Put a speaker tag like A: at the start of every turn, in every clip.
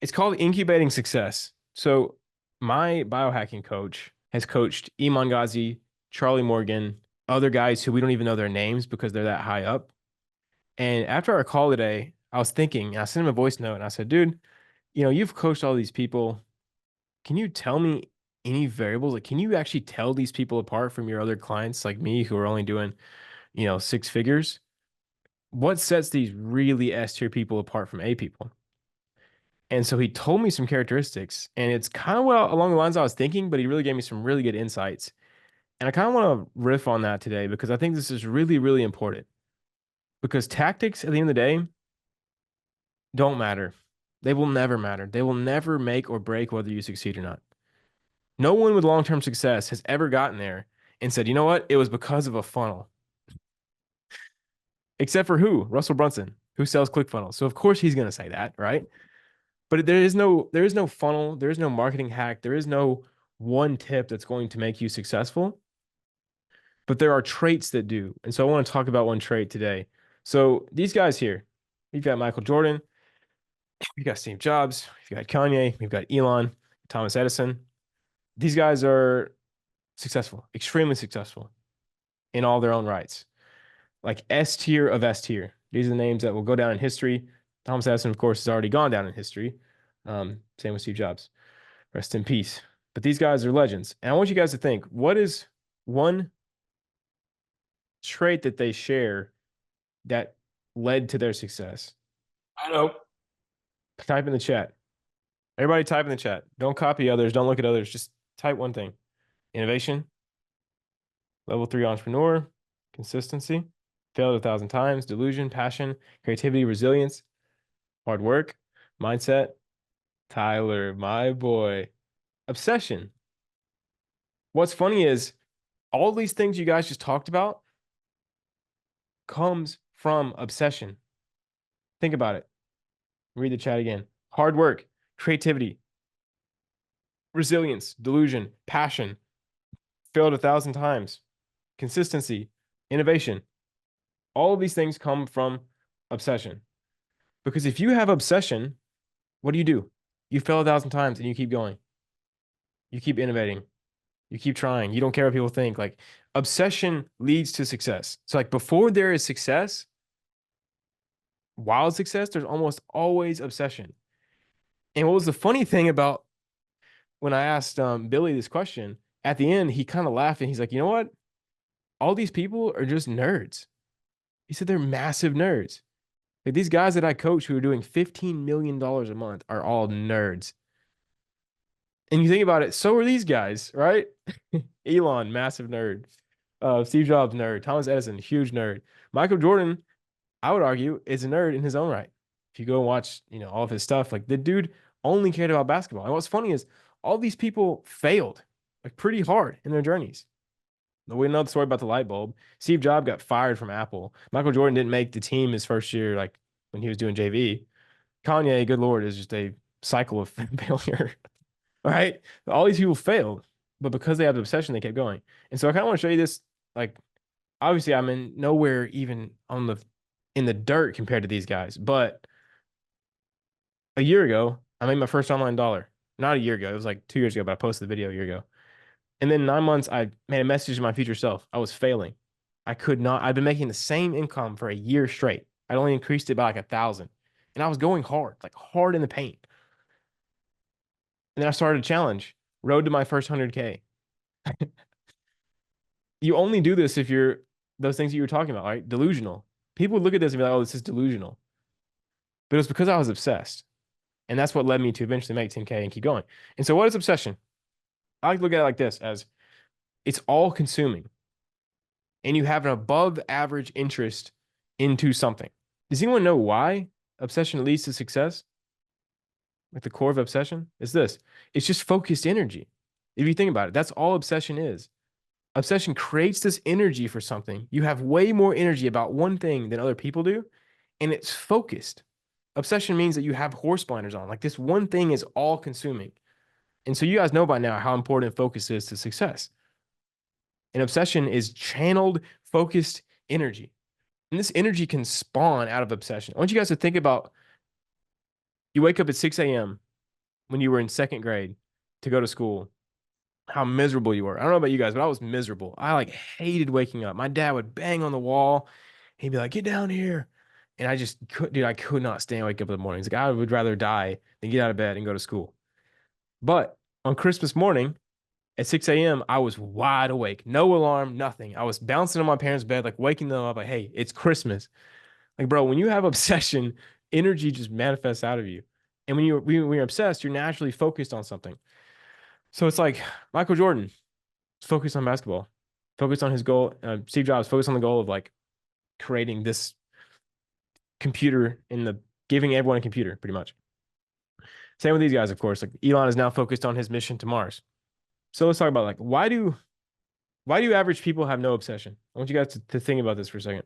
A: It's called incubating success. So my biohacking coach has coached Iman Ghazi, Charlie Morgan, other guys who we don't even know their names because they're that high up. And after our call today, I was thinking, and I sent him a voice note and I said, dude, you've coached all these people. Can you tell me any variables? Like, can you actually tell these people apart from your other clients like me who are only doing, six figures? What sets these really S tier people apart from A people? And so he told me some characteristics, and it's kind of what along the lines I was thinking, but he really gave me some really good insights. And I kind of want to riff on that today because I think this is really, really important. Because tactics at the end of the day don't matter. They will never matter. They will never make or break whether you succeed or not. No one with long-term success has ever gotten there and said, you know what? It was because of a funnel. Except for who? Russell Brunson, who sells ClickFunnels. So of course he's going to say that, right? But there is no funnel, there is no marketing hack, there is no one tip that's going to make you successful, but there are traits that do. And so I want to talk about one trait today. So these guys here, we've got Michael Jordan, we've got Steve Jobs, we've got Kanye, we've got Elon, Thomas Edison. These guys are successful, extremely successful in all their own rights. Like S tier of S tier. These are the names that will go down in history. Thomas Edison, of course, has already gone down in history. Same with Steve Jobs. Rest in peace. But these guys are legends. And I want you guys to think, what is one trait that they share that led to their success? I know. Type in the chat. Everybody type in the chat. Don't copy others. Don't look at others. Just type one thing. Innovation, level 3 entrepreneur, consistency, failed 1,000 times, delusion, passion, creativity, resilience, hard work, mindset. Tyler, my boy. Obsession. What's funny is all these things you guys just talked about comes from obsession. Think about it. Read the chat again. Hard work, creativity, resilience, delusion, passion, failed 1,000 times, consistency, innovation. All of these things come from obsession. Because if you have obsession, what do? You fail 1,000 times and you keep going. You keep innovating. You keep trying. You don't care what people think. Like obsession leads to success. So like before there is success, wild success, there's almost always obsession. And what was the funny thing about when I asked Billy this question, at the end, he kind of laughed and he's like, you know what? All these people are just nerds. He said they're massive nerds. Like these guys that I coach who are doing $15 million a month are all nerds. And you think about it, so are these guys, right? Elon, massive nerd. Steve Jobs, nerd. Thomas Edison, huge nerd. Michael Jordan, I would argue, is a nerd in his own right. If you go and watch, all of his stuff, like the dude only cared about basketball. And what's funny is all these people failed like pretty hard in their journeys. We know the story about the light bulb. Steve Jobs got fired from Apple. Michael Jordan didn't make the team his first year, like when he was doing JV. Kanye, good Lord, is just a cycle of failure, right? All these people failed, but because they have the obsession, they kept going. And so I kind of want to show you this. Like, obviously, I'm in nowhere even in the dirt compared to these guys. But a year ago, I made my first online dollar. Not a year ago. It was like 2 years ago, but I posted the video a year ago. And then 9 months, I made a message to my future self. I was failing. I could not. I've been making the same income for a year straight. I'd only increased it by like 1,000. And I was going hard, like hard in the paint. And then I started a challenge, road to my first 100K. You only do this if you're those things that you were talking about, right? Delusional. People would look at this and be like, oh, this is delusional. But it was because I was obsessed. And that's what led me to eventually make 10K and keep going. And so what is obsession? I like to look at it like this, as it's all consuming. And you have an above average interest into something. Does anyone know why obsession leads to success? Like the core of obsession is this. It's just focused energy. If you think about it, that's all obsession is. Obsession creates this energy for something. You have way more energy about one thing than other people do, and it's focused. Obsession means that you have horse blinders on. Like this one thing is all consuming. And so you guys know by now how important focus is to success. And obsession is channeled, focused energy. And this energy can spawn out of obsession. I want you guys to think about you wake up at 6 a.m. when you were in second grade to go to school, how miserable you were. I don't know about you guys, but I was miserable. I like hated waking up. My dad would bang on the wall. He'd be like, "Get down here." And I just could, dude, I could not stand wake up in the mornings. Like I would rather die than get out of bed and go to school. But on Christmas morning at 6 a.m., I was wide awake. No alarm, nothing. I was bouncing on my parents' bed, like waking them up, like, hey, it's Christmas. Like, bro, when you have obsession, energy just manifests out of you. And when you're obsessed, you're naturally focused on something. So it's like Michael Jordan focused on basketball, focused on his goal. Steve Jobs focused on the goal of like creating this computer in the giving everyone a computer, pretty much. Same with these guys, of course. Like Elon is now focused on his mission to Mars. So let's talk about like why do average people have no obsession? I want you guys to think about this for a second.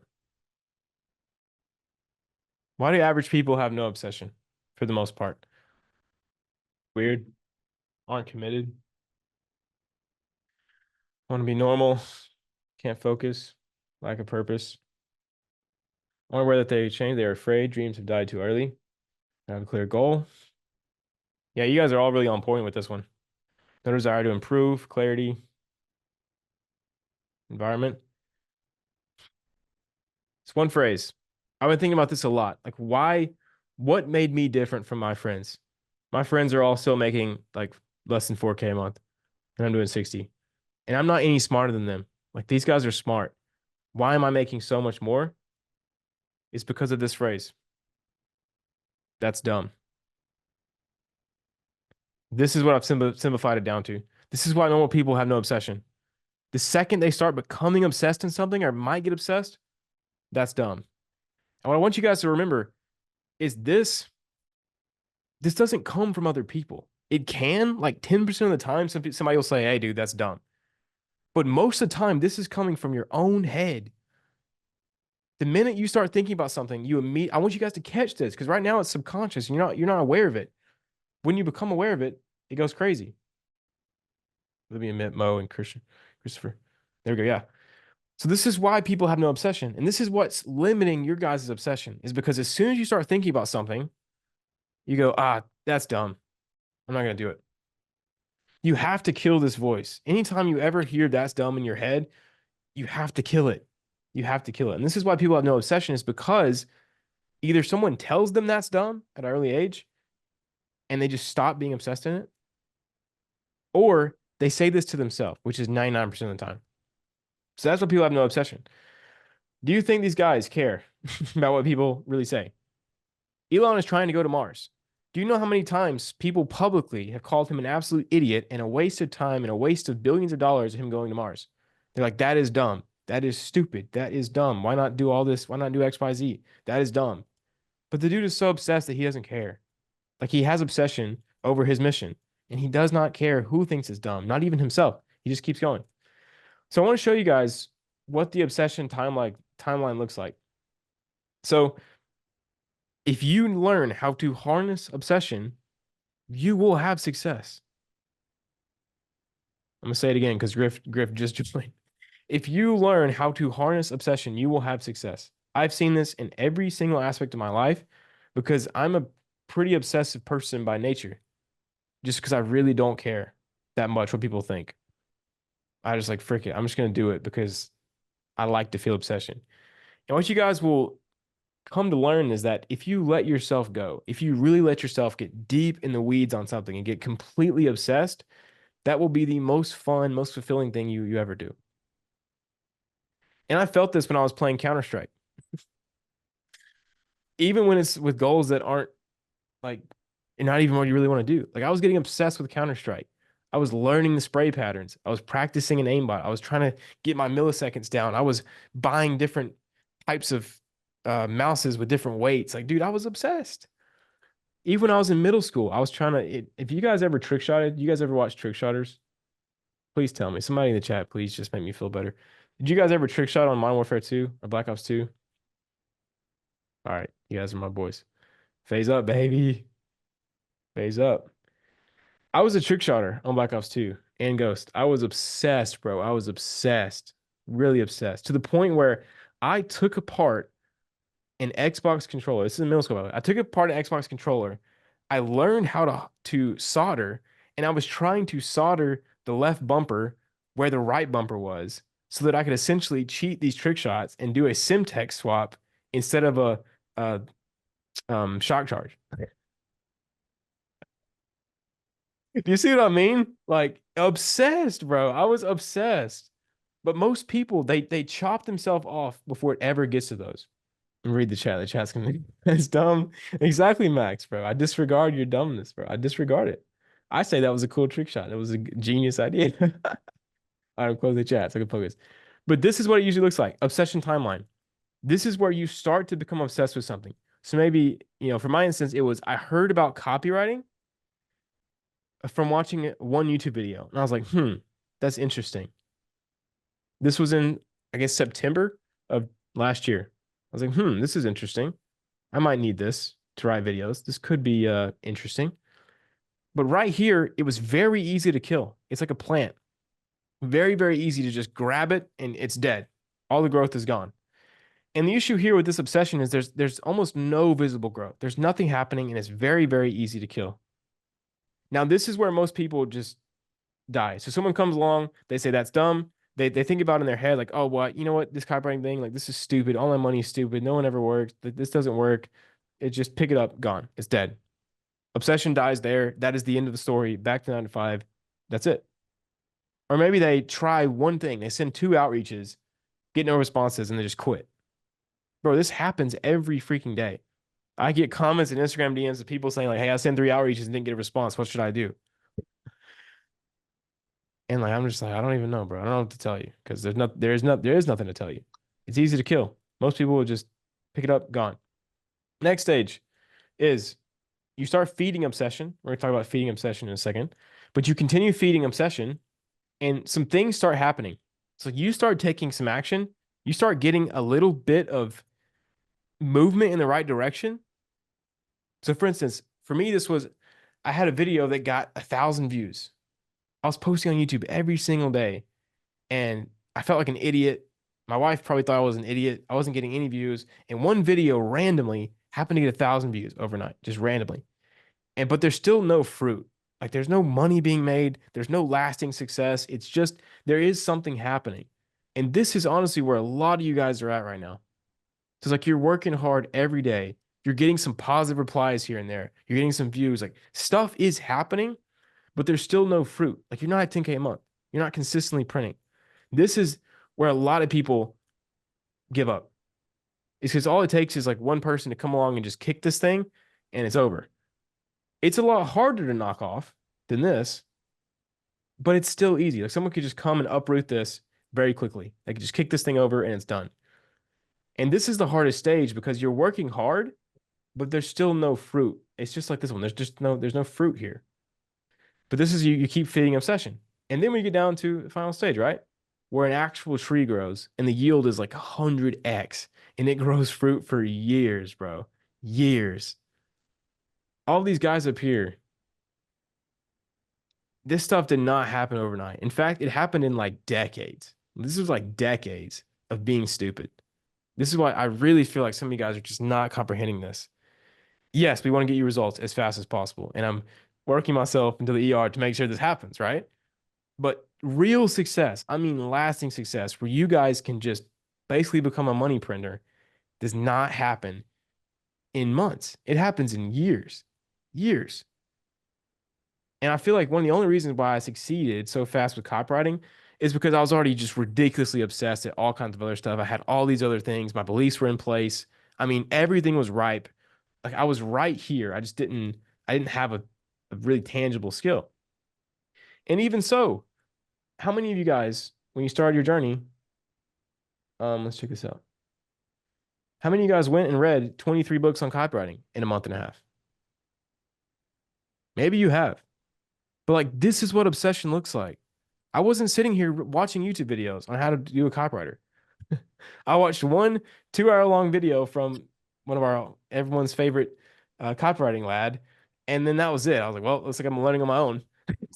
A: Why do average people have no obsession for the most part? Weird, aren't committed, want to be normal, can't focus, lack of purpose, aren't aware that they change, they're afraid, dreams have died too early, don't have a clear goal. Yeah, you guys are all really on point with this one. No desire to improve, clarity, environment. It's one phrase. I've been thinking about this a lot. Like, what made me different from my friends? My friends are all still making like less than 4K a month, and I'm doing 60. And I'm not any smarter than them. Like, these guys are smart. Why am I making so much more? It's because of this phrase. That's dumb. This is what I've simplified it down to. This is why normal people have no obsession. The second they start becoming obsessed in something or might get obsessed, that's dumb. And what I want you guys to remember is this doesn't come from other people. It can, like 10% of the time, somebody will say, hey, dude, that's dumb. But most of the time, this is coming from your own head. The minute you start thinking about something, I want you guys to catch this because right now it's subconscious and you're not aware of it. When you become aware of it, it goes crazy. Let me admit Mo and Christopher. There we go. Yeah. So this is why people have no obsession. And this is what's limiting your guys' obsession is because as soon as you start thinking about something, you go, that's dumb. I'm not going to do it. You have to kill this voice. Anytime you ever hear that's dumb in your head, you have to kill it. You have to kill it. And this is why people have no obsession is because either someone tells them that's dumb at an early age and they just stop being obsessed in it, or they say this to themselves, which is 99% of the time. So that's why people have no obsession. Do you think these guys care about what people really say? Elon is trying to go to Mars. Do you know how many times people publicly have called him an absolute idiot and a waste of time and a waste of billions of dollars of him going to Mars? They're like, that is dumb. That is stupid. That is dumb. Why not do all this? Why not do X, Y, Z? That is dumb. But the dude is so obsessed that he doesn't care. Like he has obsession over his mission and he does not care who thinks it's dumb, not even himself. He just keeps going. So I want to show you guys what the obsession timeline looks like. So if you learn how to harness obsession, you will have success. I'm gonna say it again because Griff just joined. If you learn how to harness obsession, you will have success. I've seen this in every single aspect of my life because I'm a pretty obsessive person by nature. Just because I really don't care that much what people think. I just like frick it. I'm just gonna do it because I like to feel obsession. And what you guys will come to learn is that if you let yourself go, if you really let yourself get deep in the weeds on something and get completely obsessed, that will be the most fun, most fulfilling thing you ever do. And I felt this when I was playing Counter-Strike. Even when it's with goals that aren't like not even what you really want to do. Like I was getting obsessed with Counter-Strike. I was learning the spray patterns. I was practicing an aimbot. I was trying to get my milliseconds down. I was buying different types of mouses with different weights. Like, dude, I was obsessed. Even when I was in middle school, I was trying to. If you guys ever trick shotted, you guys ever watch trick shotters? Please tell me. Somebody in the chat, please just make me feel better. Did you guys ever trick shot on Modern Warfare 2 or Black Ops 2? All right, you guys are my boys. Phase up, baby. Phase up. I was a trick shotter on Black Ops 2 and Ghost. I was obsessed, bro. I was obsessed. Really obsessed. To the point where I took apart an Xbox controller. This is in middle school, by the way. I took apart an Xbox controller. I learned how to solder, and I was trying to solder the left bumper where the right bumper was, so that I could essentially cheat these trick shots and do a Simtex swap instead of a shock charge. Do you see what I mean? Like obsessed, bro. I was obsessed. But most people they chop themselves off before it ever gets to those. And read the chat. The chat's gonna be it's dumb. Exactly, Max, bro. I disregard your dumbness, bro. I disregard it. I say that was a cool trick shot. It was a genius idea. All right, close the chat so I can focus. But this is what it usually looks like. Obsession timeline. This is where you start to become obsessed with something. So maybe, for my instance, it was I heard about copywriting from watching one YouTube video. And I was like, that's interesting. This was in, I guess, September of last year. I was like, this is interesting. I might need this to write videos. This could be interesting. But right here, it was very easy to kill. It's like a plant. Very, very easy to just grab it and it's dead. All the growth is gone. And the issue here with this obsession is there's almost no visible growth. There's nothing happening and it's very, very easy to kill. Now, this is where most people just die. So someone comes along, they say that's dumb. They think about it in their head like, oh, what? You know what? This copywriting thing, like this is stupid. All my money is stupid. No one ever works. This doesn't work. It just pick it up, gone. It's dead. Obsession dies there. That is the end of the story. Back to 9 to 5. That's it. Or maybe they try one thing. They send 2 outreaches, get no responses, and they just quit. Bro, this happens every freaking day. I get comments and Instagram DMs of people saying like, hey, I sent 3 outreaches and didn't get a response. What should I do? And like I'm just like, I don't even know, bro. I don't know what to tell you because there is nothing to tell you. It's easy to kill. Most people will just pick it up, gone. Next stage is you start feeding obsession. We're gonna talk about feeding obsession in a second, but you continue feeding obsession, and some things start happening. So you start taking some action. You start getting a little bit of movement in the right direction. So, for instance, for me, I had a video that got 1,000 views. I was posting on YouTube every single day and I felt like an idiot. My wife probably thought I was an idiot. I wasn't getting any views. And one video randomly happened to get 1,000 views overnight, just randomly. But there's still no fruit. Like there's no money being made. There's no lasting success. It's just there is something happening. And this is honestly where a lot of you guys are at right now. So it's like you're working hard every day. You're getting some positive replies here and there. You're getting some views. Like stuff is happening, but there's still no fruit. Like you're not at 10K a month. You're not consistently printing. This is where a lot of people give up. It's because all it takes is like one person to come along and just kick this thing and it's over. It's a lot harder to knock off than this, but it's still easy. Like someone could just come and uproot this very quickly. They could just kick this thing over and it's done. And this is the hardest stage because you're working hard, but there's still no fruit. It's just like this one. There's no fruit here. But this is you keep feeding obsession. And then we get down to the final stage, right? Where an actual tree grows and the yield is like 100x and it grows fruit for years, bro. Years. All these guys up here, this stuff did not happen overnight. In fact, it happened in like decades. This was like decades of being stupid. This is why I really feel like some of you guys are just not comprehending this. Yes, we want to get you results as fast as possible. And I'm working myself into the ER to make sure this happens, right? But real success, I mean lasting success, where you guys can just basically become a money printer, does not happen in months. It happens in years. Years. And I feel like one of the only reasons why I succeeded so fast with copywriting is because I was already just ridiculously obsessed at all kinds of other stuff. I had all these other things. My beliefs were in place. I mean, everything was ripe. Like I was right here. I didn't have a really tangible skill. And even so, how many of you guys, when you started your journey, let's check this out. How many of you guys went and read 23 books on copywriting in a month and a half? Maybe you have. But like this is what obsession looks like. I wasn't sitting here watching YouTube videos on how to do a copywriter. I watched one 2 hour long video from one of everyone's favorite copywriting lad, and then that was it. I was like, well, looks like I'm learning on my own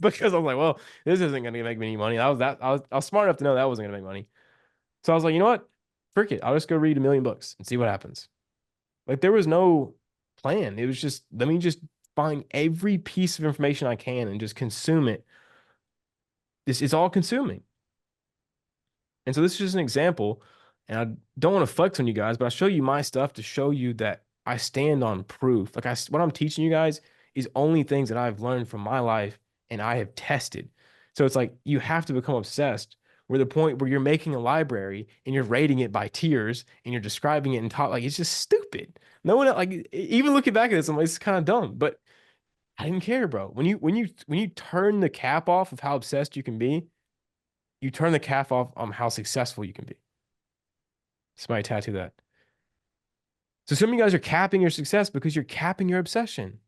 A: because I was like, well, this isn't going to make me any money. I was smart enough to know that wasn't going to make money. So I was like, you know what? Frick it. I'll just go read 1 million books and see what happens. Like there was no plan. It was just let me just find every piece of information I can and just consume it. This is all consuming. And so this is just an example. And I don't want to flex on you guys, but I show you my stuff to show you that I stand on proof. Like what I'm teaching you guys is only things that I've learned from my life and I have tested. So it's like you have to become obsessed where the point where you're making a library and you're rating it by tiers and you're describing it in top, like it's just stupid. No one like even looking back at this, I'm like, it's kind of dumb, but I didn't care, bro. When you turn the cap off of how obsessed you can be, you turn the cap off on how successful you can be. Somebody tattoo that. So some of you guys are capping your success because you're capping your obsession.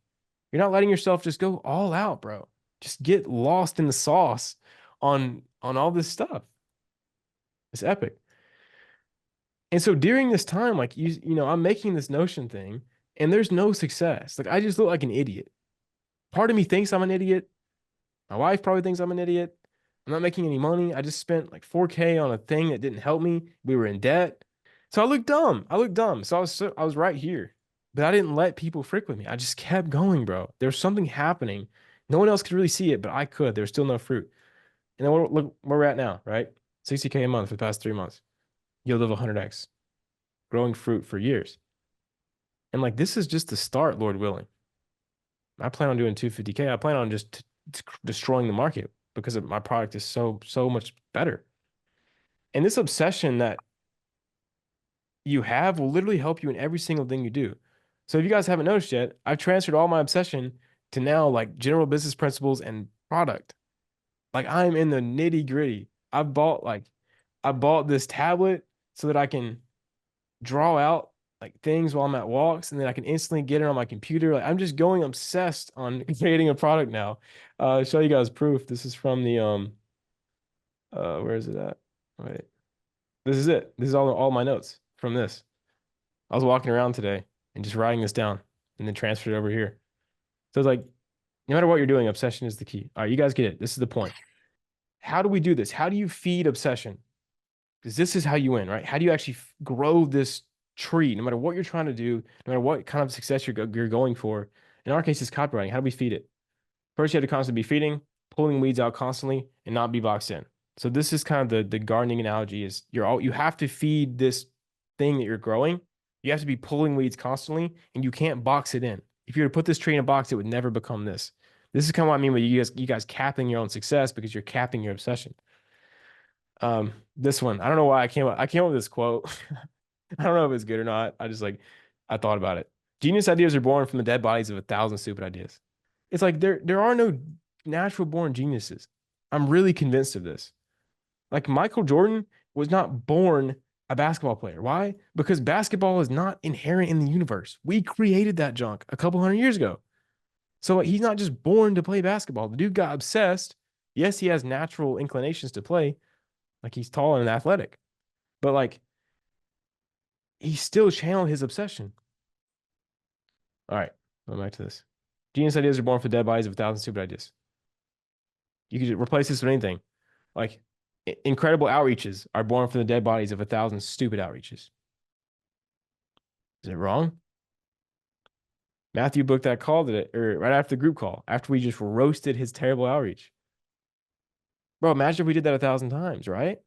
A: You're not letting yourself just go all out, bro. Just get lost in the sauce on all this stuff. It's epic. And so during this time, like I'm making this Notion thing and there's no success. Like I just look like an idiot. Part of me thinks I'm an idiot. My wife probably thinks I'm an idiot. I'm not making any money. I just spent like 4K on a thing that didn't help me. We were in debt. So I looked dumb. I looked dumb. I was right here. But I didn't let people frick with me. I just kept going, bro. There was something happening. No one else could really see it, but I could. There's still no fruit. And then look where we're at now, right? 60K a month for the past 3 months. Yield of 100x. Growing fruit for years. And like this is just the start, Lord willing. I plan on doing 250K. I plan on just destroying the market because my product is so much better. And this obsession that you have will literally help you in every single thing you do. So if you guys haven't noticed yet, I've transferred all my obsession to now like general business principles and product. Like I'm in the nitty gritty. I bought this tablet so that I can draw out like things while I'm at walks and then I can instantly get it on my computer. Like I'm just going obsessed on creating a product now. Show you guys proof. This is from the where is it at? Wait. This is it. This is all my notes from this. I was walking around today and just writing this down and then transferred it over here. So it's like, no matter what you're doing, obsession is the key. All right, you guys get it. This is the point. How do we do this? How do you feed obsession? Because this is how you win, right? How do you actually grow this tree, no matter what you're trying to do, no matter what kind of success you're going for? In our case, it's copywriting. How do we feed it? First, you have to constantly be feeding, pulling weeds out constantly, and not be boxed in. So this is kind of the gardening analogy is you have to feed this thing that you're growing. You have to be pulling weeds constantly, and you can't box it in. If you were to put this tree in a box, it would never become this. This is kind of what I mean by you guys capping your own success because you're capping your obsession. This one, I don't know why I came up with this quote. I don't know if it's good or not. I thought about it. Genius ideas are born from the dead bodies of 1,000 stupid ideas. It's like there are no natural born geniuses. I'm really convinced of this. Like Michael Jordan was not born a basketball player. Why? Because basketball is not inherent in the universe. We created that junk a couple hundred years ago. So he's not just born to play basketball. The dude got obsessed. Yes, he has natural inclinations to play. Like he's tall and athletic. But like he still channeled his obsession. All right, going back to this. Genius ideas are born from dead bodies of 1,000 stupid ideas. You could replace this with anything. Like incredible outreaches are born from the dead bodies of 1,000 stupid outreaches. Is it wrong? Matthew booked that call today, or right after the group call, after we just roasted his terrible outreach. Bro, imagine if we did that 1,000 times, right?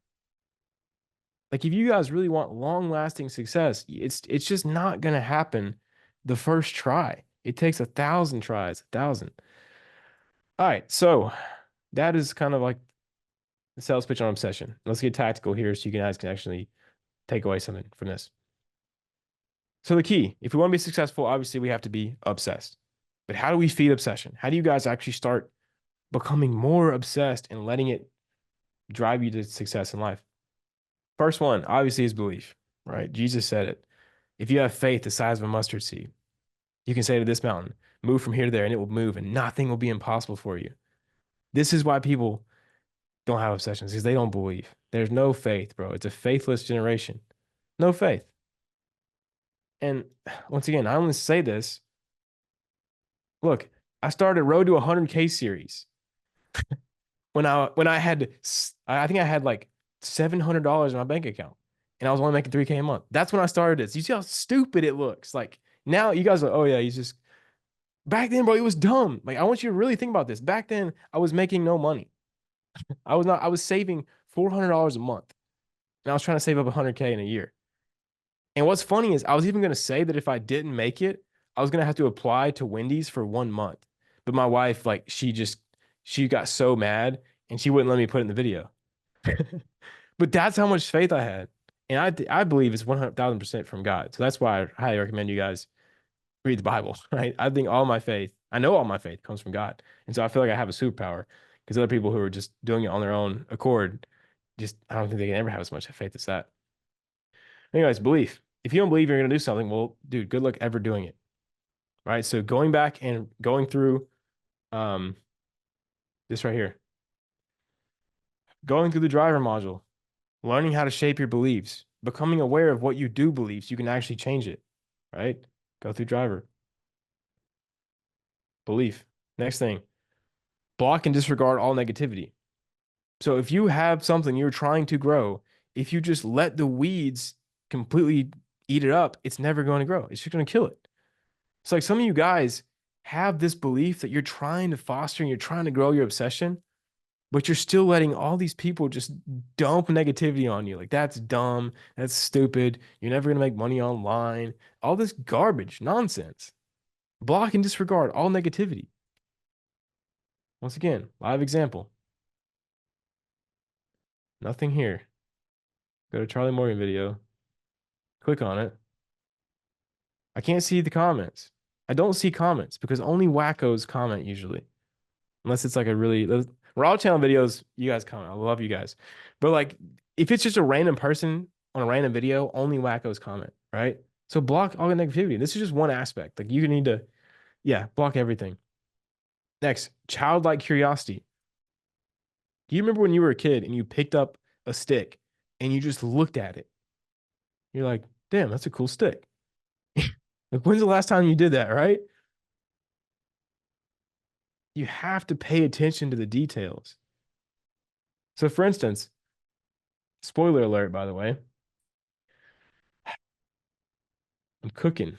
A: Like if you guys really want long-lasting success, it's just not gonna happen the first try. It takes 1,000 tries, 1,000. All right, so that is kind of like the sales pitch on obsession. Let's get tactical here so you guys can actually take away something from this. So the key, if we want to be successful, obviously we have to be obsessed. But how do we feed obsession? How do you guys actually start becoming more obsessed and letting it drive you to success in life? First one, obviously, is belief, right? Jesus said it. If you have faith the size of a mustard seed, you can say to this mountain, move from here to there, and it will move, and nothing will be impossible for you. This is why people don't have obsessions, because they don't believe. There's no faith, bro. It's a faithless generation. No faith. And once again, I only say this. Look, I started Road to 100K series when I had, I think I had like $700 in my bank account and I was only making 3K a month. That's when I started this. You see how stupid it looks. Like now you guys are, oh yeah, he's just, Back then, bro, it was dumb. Like, I want you to really think about this. Back then, I was making no money. I was saving $400 a month. And I was trying to save up 100K in a year. And what's funny is I was even going to say that if I didn't make it, I was going to have to apply to Wendy's for 1 month. But my wife, like, she got so mad and she wouldn't let me put it in the video. But that's how much faith I had. And I believe it's 100,000% from God. So that's why I highly recommend you guys read the Bible, right? I think all my faith, I know all my faith comes from God. And so I feel like I have a superpower because other people who are just doing it on their own accord, just, I don't think they can ever have as much faith as that. Anyways, belief. If you don't believe you're going to do something, well, dude, good luck ever doing it. Right. So going back and going through um, this right here, going through the driver module, learning how to shape your beliefs, becoming aware of what you do believe so you can actually change it. Right. Go through driver. Belief. Next thing, block and disregard all negativity. So if you have something you're trying to grow, if you just let the weeds completely eat it up, it's never going to grow. It's just going to kill it. It's like some of you guys have this belief that you're trying to foster and you're trying to grow your obsession, but you're still letting all these people just dump negativity on you. Like, that's dumb. That's stupid. You're never going to make money online. All this garbage, nonsense. Block and disregard all negativity. Once again, live example. Nothing here. Go to Charlie Morgan video. Click on it. I can't see the comments. I don't see comments because only wackos comment usually. Unless it's like a really Raw channel videos, you guys comment. I love you guys. But like if it's just a random person on a random video, only wackos comment, right? So block all the negativity. This is just one aspect. Like you need to, yeah, block everything. Next, childlike curiosity. Do you remember when you were a kid and you picked up a stick and you just looked at it? You're like, damn, that's a cool stick. Like, when's the last time you did that, right? You have to pay attention to the details. So, for instance, spoiler alert, by the way, I'm cooking. In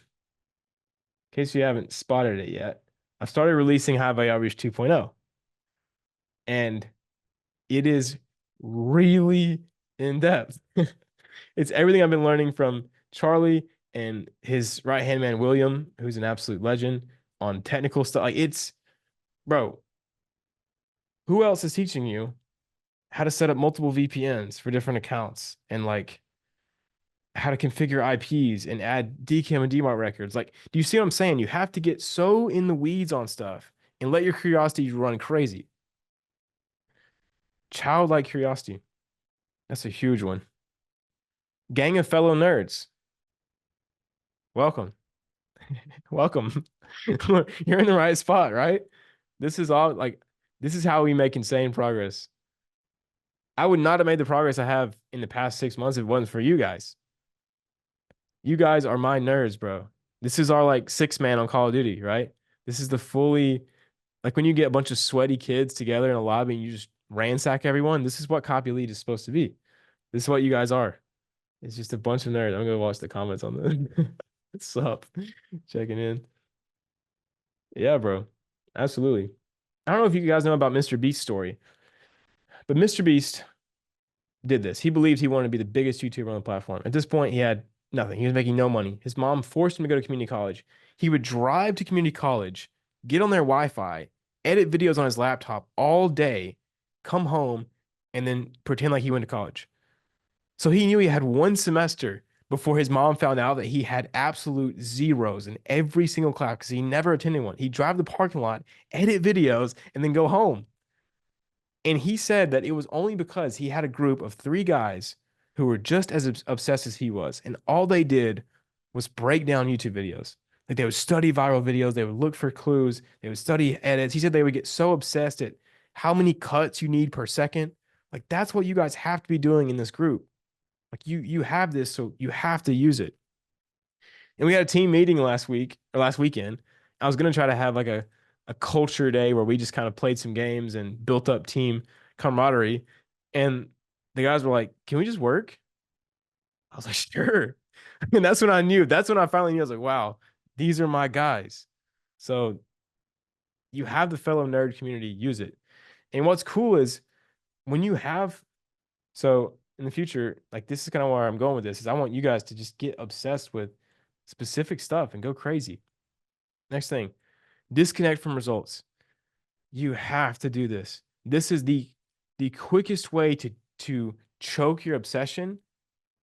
A: case you haven't spotted it yet, I've started releasing High Value Outreach 2.0, and it is really in depth. It's everything I've been learning from Charlie and his right hand man, William, who's an absolute legend on technical stuff. Like, it's, bro, who else is teaching you how to set up multiple VPNs for different accounts and like how to configure IPs and add DKIM and DMARC records? Like, do you see what I'm saying? You have to get so in the weeds on stuff and let your curiosity run crazy. Childlike curiosity. That's a huge one. Gang of fellow nerds. Welcome. Welcome. You're in the right spot, right? This is all like, this is how we make insane progress. I would not have made the progress I have in the past 6 months if it wasn't for you guys. You guys are my nerds, bro. This is our like six man on Call of Duty, right? This is the fully, like when you get a bunch of sweaty kids together in a lobby and you just ransack everyone. This is what Copy Lead is supposed to be. This is what you guys are. It's just a bunch of nerds. I'm gonna watch the comments on the what's up. Checking in. Yeah, bro. Absolutely. I don't know if you guys know about Mr. Beast's story, but Mr. Beast did this. He believed he wanted to be the biggest YouTuber on the platform. At this point, he had nothing. He was making no money. His mom forced him to go to community college. He would drive to community college, get on their Wi-Fi, edit videos on his laptop all day, come home, and then pretend like he went to college. So he knew he had 1 semester before his mom found out that he had absolute zeros in every single class because he never attended one. He'd drive the parking lot, edit videos, and then go home. And he said that it was only because he had a group of 3 guys who were just as obsessed as he was. And all they did was break down YouTube videos. Like they would study viral videos, they would look for clues, they would study edits. He said they would get so obsessed at how many cuts you need per second. Like that's what you guys have to be doing in this group. Like you have this, so you have to use it. And we had a team meeting last week or last weekend. I was gonna try to have like a culture day where we just kind of played some games and built up team camaraderie. And the guys were like, "Can we just work?" I was like, "Sure." And that's when I knew. That's when I finally knew. I was like, "Wow, these are my guys." So You have the fellow nerd community, use it. And what's cool is when you have, so in the future, like this is kind of where I'm going with this, is I want you guys to just get obsessed with specific stuff and go crazy. Next thing, disconnect from results. You have to do this. This is the quickest way to choke your obsession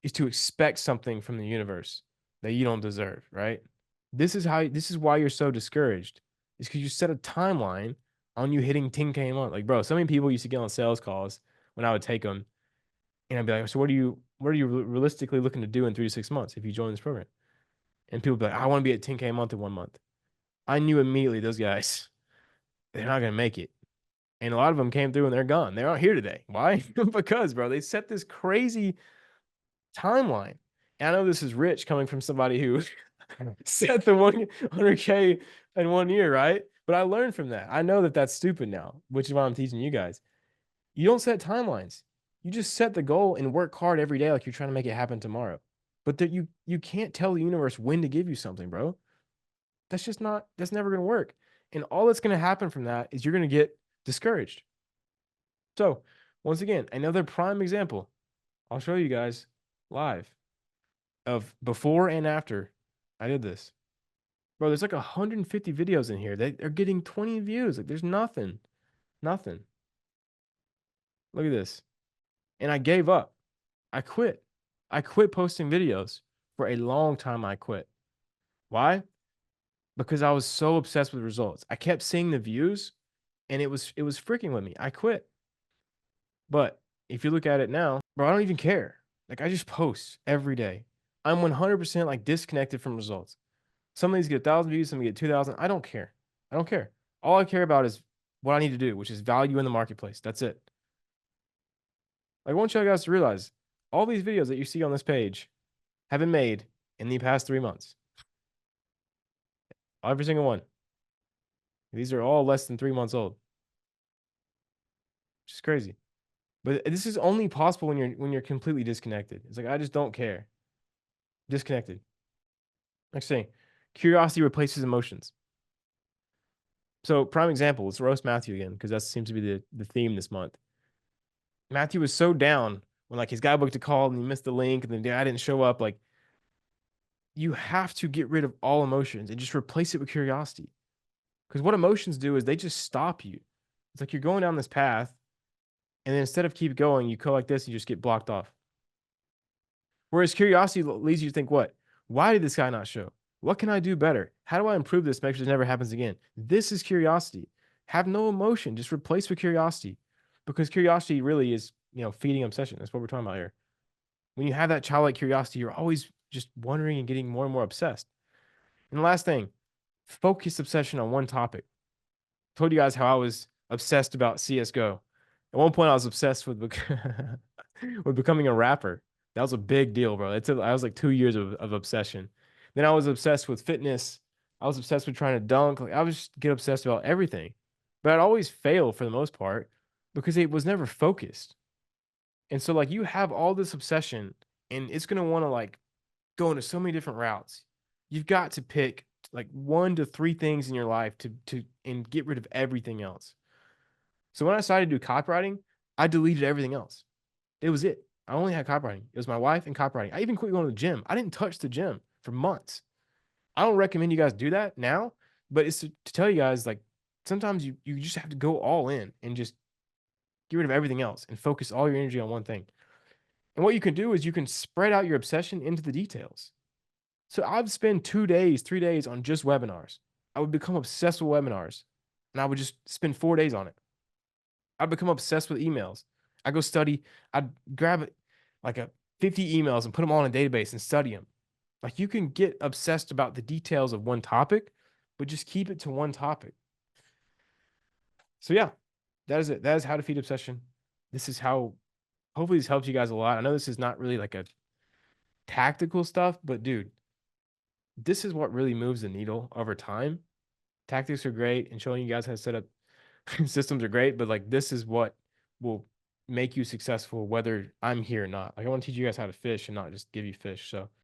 A: is to expect something from the universe that you don't deserve, right? This is why you're so discouraged. Is because you set a timeline on you hitting 10K a month. Like, bro, so many people used to get on sales calls when I would take them, and I'd be like, so what are you realistically looking to do in 3 to 6 months if you join this program? And people would be like, I want to be at 10K a month in 1 month. I knew immediately those guys, they're not gonna make it. And a lot of them came through and they're gone. They're not here today. Why? Because, bro, they set this crazy timeline. And I know this is rich coming from somebody who set the 100K in 1 year, right? But I learned from that. I know that that's stupid now, which is why I'm teaching you guys. You don't set timelines. You just set the goal and work hard every day like you're trying to make it happen tomorrow. But that you can't tell the universe when to give you something, bro. That's just not, that's never going to work. And all that's going to happen from that is you're going to get discouraged. So, once again, another prime example. I'll show you guys live of before and after I did this. Bro, there's like 150 videos in here. They're getting 20 views. Like, there's nothing. Nothing. Look at this. And I gave up. I quit. I quit posting videos. For a long time, I quit. Why? Because I was so obsessed with results. I kept seeing the views, and it was freaking with me. I quit. But if you look at it now, bro, I don't even care. Like, I just post every day. I'm 100% like disconnected from results. Some of these get 1,000 views, some get 2,000. I don't care. I don't care. All I care about is what I need to do, which is value in the marketplace. That's it. Like, I want you guys to realize all these videos that you see on this page have been made in the past 3 months. Every single one. These are all less than 3 months old. Which is crazy. But this is only possible when you're completely disconnected. It's like, I just don't care. Disconnected. Next thing, curiosity replaces emotions. So prime example, let's roast Matthew again, because that seems to be the theme this month. Matthew was so down when like his guy booked a call and he missed the link and the guy didn't show up. Like, you have to get rid of all emotions and just replace it with curiosity. Because what emotions do is they just stop you. It's like you're going down this path, and then instead of keep going, you go like this and you just get blocked off. Whereas curiosity leads you to think, what? Why did this guy not show? What can I do better? How do I improve this, make sure this never happens again? This is curiosity. Have no emotion. Just replace with curiosity. Because curiosity really is, feeding obsession. That's what we're talking about here. When you have that childlike curiosity, you're always just wondering and getting more and more obsessed. And the last thing, focus obsession on one topic. I told you guys how I was obsessed about CSGO. At one point, I was obsessed with with becoming a rapper. That was a big deal, bro. I was like 2 years of obsession. Then I was obsessed with fitness. I was obsessed with trying to dunk. Like, I would just get obsessed about everything. But I'd always fail for the most part because it was never focused. And so, like, you have all this obsession, and it's gonna want to like go into so many different routes. You've got to pick like 1 to 3 things in your life and get rid of everything else. So when I decided to do copywriting, I deleted everything else. It was it. I only had copywriting. It was my wife and copywriting. I even quit going to the gym. I didn't touch the gym for months. I don't recommend you guys do that now, but it's to tell you guys, like, sometimes you just have to go all in and just get rid of everything else and focus all your energy on one thing. And what you can do is you can spread out your obsession into the details. So I'd spend 2 days, 3 days on just webinars. I would become obsessed with webinars, and I would just spend 4 days on it. I'd become obsessed with emails. I go study. I'd grab like 50 emails and put them all in a database and study them. Like, you can get obsessed about the details of one topic, but just keep it to one topic. So yeah, that is it. That is how to feed obsession. This is how, hopefully this helps you guys a lot. I know this is not really like a tactical stuff, but dude, this is what really moves the needle over time. Tactics are great and showing you guys how to set up systems are great, but like, this is what will make you successful whether I'm here or not. Like, I want to teach you guys how to fish and not just give you fish. So